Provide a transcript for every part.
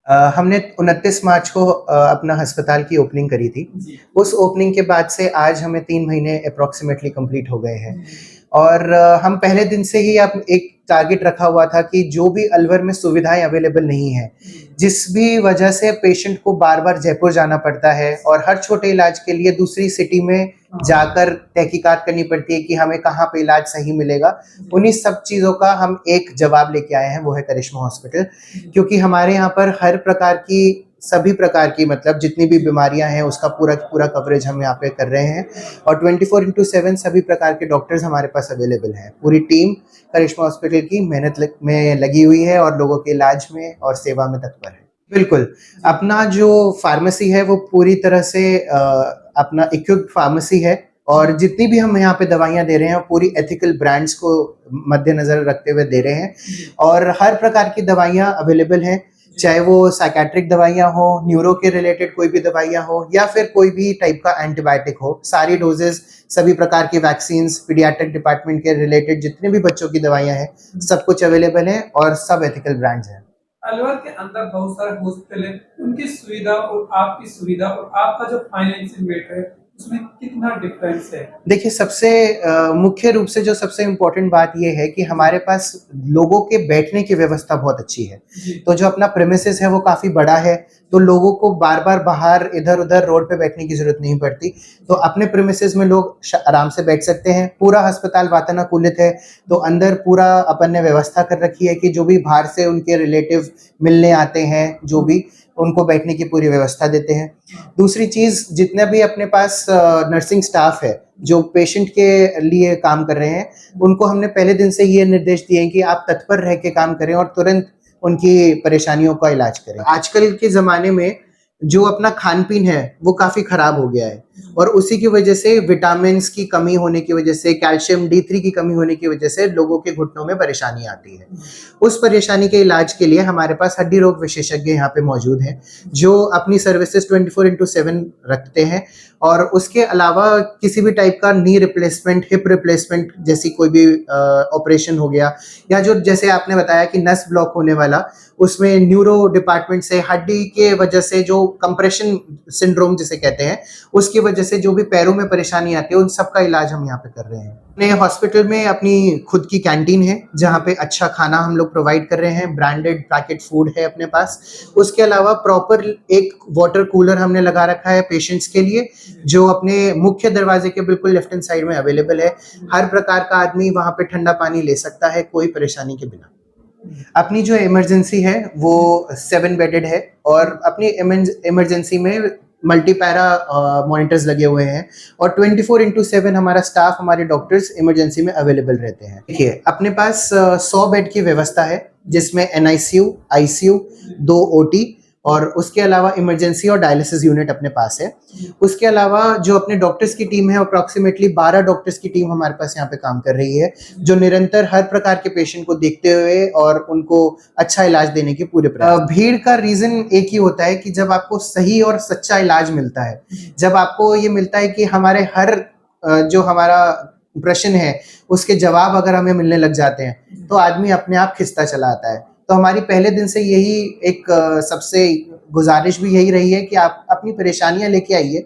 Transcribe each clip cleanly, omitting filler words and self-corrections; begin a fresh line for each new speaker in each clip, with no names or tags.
हमने 29 मार्च को अपना अस्पताल की ओपनिंग करी थी। उस ओपनिंग के बाद से आज हमें 3 महीने अप्रॉक्सिमेटली कंप्लीट हो गए हैं और हम पहले दिन से ही अब एक टारगेट रखा हुआ था कि जो भी अलवर में सुविधाएं अवेलेबल नहीं है, जिस भी वजह से पेशेंट को बार-बार जयपुर जाना पड़ता है और हर छोटे इलाज के लिए दूसरी सिटी में जाकर तहकीकात करनी पड़ती है कि हमें कहाँ पे इलाज सही मिलेगा, उन्हीं सब चीज़ों का हम एक जवाब लेके आए हैं, वो है करिश्मा हॉस्पिटल। क्योंकि हमारे यहाँ पर हर प्रकार की सभी प्रकार की मतलब जितनी भी बीमारियां हैं उसका पूरा कवरेज हम यहाँ पे कर रहे हैं और 24/7 सभी प्रकार के डॉक्टर्स हमारे पास अवेलेबल हैं। पूरी टीम करिश्मा हॉस्पिटल की मेहनत में लगी हुई है और लोगों के इलाज में और सेवा में तत्पर है। बिल्कुल, अपना जो फार्मेसी है वो पूरी तरह से अपना इक्विप्ड फार्मेसी है और जितनी भी हम यहाँ पे दवाइयाँ दे रहे हैं पूरी एथिकल ब्रांड्स को मद्देनजर रखते हुए दे रहे हैं और हर प्रकार की दवाइयाँ अवेलेबल हैं, चाहे वो साइकेट्रिक दवाइयाँ हो, न्यूरो के रिलेटेड कोई भी दवाइयाँ हो या फिर कोई भी टाइप का एंटीबायोटिक हो, सारी डोजेस सभी प्रकार की वैक्सीन्स, पीडियाट्रिक डिपार्टमेंट के रिलेटेड जितने भी बच्चों की दवाइयाँ हैं सब कुछ अवेलेबल है और सब एथिकल ब्रांड्स हैं।
अलवर के अंदर बहुत सारे हॉस्पिटल है, उनकी सुविधा और आपकी सुविधा और आपका जो फाइनेंशियल मैटर है उसमें कितना डिफरेंस है?
देखिए सबसे मुख्य रूप से जो सबसे इम्पोर्टेंट बात ये है कि हमारे पास लोगों के बैठने की व्यवस्था बहुत अच्छी है। तो जो अपना प्रेमिसेस है वो काफ़ी बड़ा है, तो लोगों को बार-बार बाहर इधर-उधर रोड पे बैठने की ज़रूरत नहीं पड़ती। तो अपने प्रेमिसेस में लोग आराम से बैठ सकते हैं। पूरा अस्पताल वातानुकूलित है, तो अंदर पूरा अपन ने व्यवस्था कर रखी है कि जो भी बाहर से उनके रिलेटिव मिलने आते हैं, जो भी उनको बैठने की पूरी व्यवस्था देते हैं। दूसरी चीज़, जितने भी अपने पास नर्सिंग स्टाफ है जो पेशेंट के लिए काम कर रहे हैं, उनको हमने पहले दिन से ये निर्देश दिए हैं कि आप तत्पर रह के काम करें और तुरंत उनकी परेशानियों का इलाज करें। आजकल के ज़माने में जो अपना खान-पीन है वो काफ़ी ख़राब हो गया है और उसी की वजह से विटामिन्स की कमी होने की वजह से, कैल्शियम D3 की कमी होने की वजह से लोगों के घुटनों में परेशानी आती है। उस परेशानी के इलाज के लिए हमारे पास हड्डी रोग विशेषज्ञ यहाँ पे मौजूद हैं, जो अपनी सर्विसेज 24/7 रखते हैं और उसके अलावा किसी भी टाइप का नी रिप्लेसमेंट, हिप रिप्लेसमेंट जैसी कोई भी ऑपरेशन हो गया या जो जैसे आपने बताया कि नस ब्लॉक होने वाला, उसमें न्यूरो डिपार्टमेंट से हड्डी के वजह से जो कंप्रेशन सिंड्रोम जिसे कहते हैं, उसकी वजह से जो भी पैरों में परेशानी आती है उन सब का इलाज हम यहाँ पे कर रहे हैं। अपने हॉस्पिटल में अपनी खुद की कैंटीन है जहाँ पे अच्छा खाना हम लोग प्रोवाइड कर रहे हैं, ब्रांडेड पैकेट फूड है अपने पास। उसके अलावा प्रॉपर एक वाटर कूलर हमने लगा रखा है पेशेंट्स के लिए, जो अपने मुख्य दरवाजे के बिल्कुल लेफ्ट हैंड साइड में अवेलेबल है। हर प्रकार का आदमी वहाँ पे ठंडा पानी ले सकता है कोई परेशानी के बिना। अपनी जो इमरजेंसी है वो 7 बेडेड है और अपनी इमरजेंसी में मल्टीपैरा मॉनिटर्स लगे हुए हैं और 24/7 हमारा स्टाफ, हमारे डॉक्टर्स इमरजेंसी में अवेलेबल रहते हैं। देखिए अपने पास 100 बेड की व्यवस्था है जिसमें NICU, ICU, 2 OT और उसके अलावा इमरजेंसी और डायलिसिस यूनिट अपने पास है। उसके अलावा जो अपने डॉक्टर्स की टीम है, अप्रॉक्सीमेटली 12 डॉक्टर्स की टीम हमारे पास यहाँ पे काम कर रही है, जो निरंतर हर प्रकार के पेशेंट को देखते हुए और उनको अच्छा इलाज देने की पूरे प्रयास। भीड़ का रीजन एक ही होता है कि जब आपको सही और सच्चा इलाज मिलता है, जब आपको ये मिलता है कि हमारे हर जो हमारा प्रश्न है उसके जवाब अगर हमें मिलने लग जाते हैं तो आदमी अपने आप खिंचता चला आता है। तो हमारी पहले दिन से यही एक सबसे गुजारिश भी यही रही है कि आप अपनी परेशानियां लेके आइए,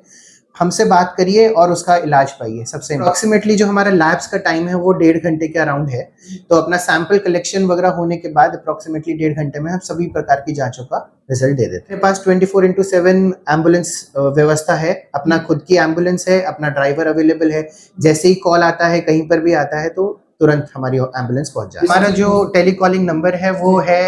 हमसे बात करिए और उसका इलाज पाइए। सबसे अप्रॉक्सीमेटली जो हमारा लैब्स का टाइम है वो 1.5 घंटे के अराउंड है, तो अपना सैंपल कलेक्शन वगैरह होने के बाद अप्रॉक्सीमेटली 1.5 घंटे में हम सभी प्रकार की जांचों का रिजल्ट दे देते हैं। मेरे पास 24/7 एम्बुलेंस व्यवस्था है, अपना खुद की एम्बुलेंस है, अपना ड्राइवर अवेलेबल है। जैसे ही कॉल आता है, कहीं पर भी आता है तो तुरंत हमारी एम्बुलेंस पहुंच जाती है। हमारा जो टेलीकॉलिंग नंबर है वो है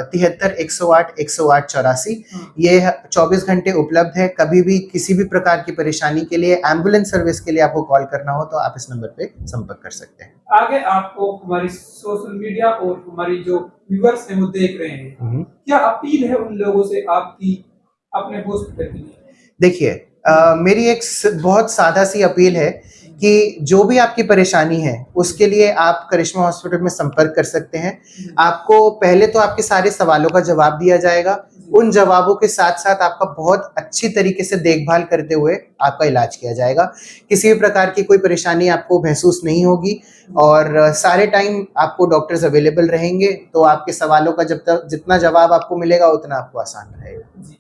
73 108 108 84। ये 24 घंटे उपलब्ध है। कभी भी किसी भी प्रकार की परेशानी के लिए, एम्बुलेंस सर्विस के लिए आपको कॉल करना हो तो आप इस नंबर पे संपर्क कर सकते हैं।
आगे आपको हमारी सोशल मीडिया और हमारी जो व्यूअर्स हैं वो देख रहे हैं, क्या अपील है उन लोगों से आपकी अपने हॉस्पिटल के लिए?
देखिए मेरी एक बहुत सादा सी अपील है कि जो भी आपकी परेशानी है उसके लिए आप करिश्मा हॉस्पिटल में संपर्क कर सकते हैं। आपको पहले तो आपके सारे सवालों का जवाब दिया जाएगा, उन जवाबों के साथ साथ आपका बहुत अच्छी तरीके से देखभाल करते हुए आपका इलाज किया जाएगा। किसी भी प्रकार की कोई परेशानी आपको महसूस नहीं होगी और सारे टाइम आपको डॉक्टर्स अवेलेबल रहेंगे, तो आपके सवालों का जब तक जितना जवाब आपको मिलेगा उतना आपको आसान रहेगा।
जी।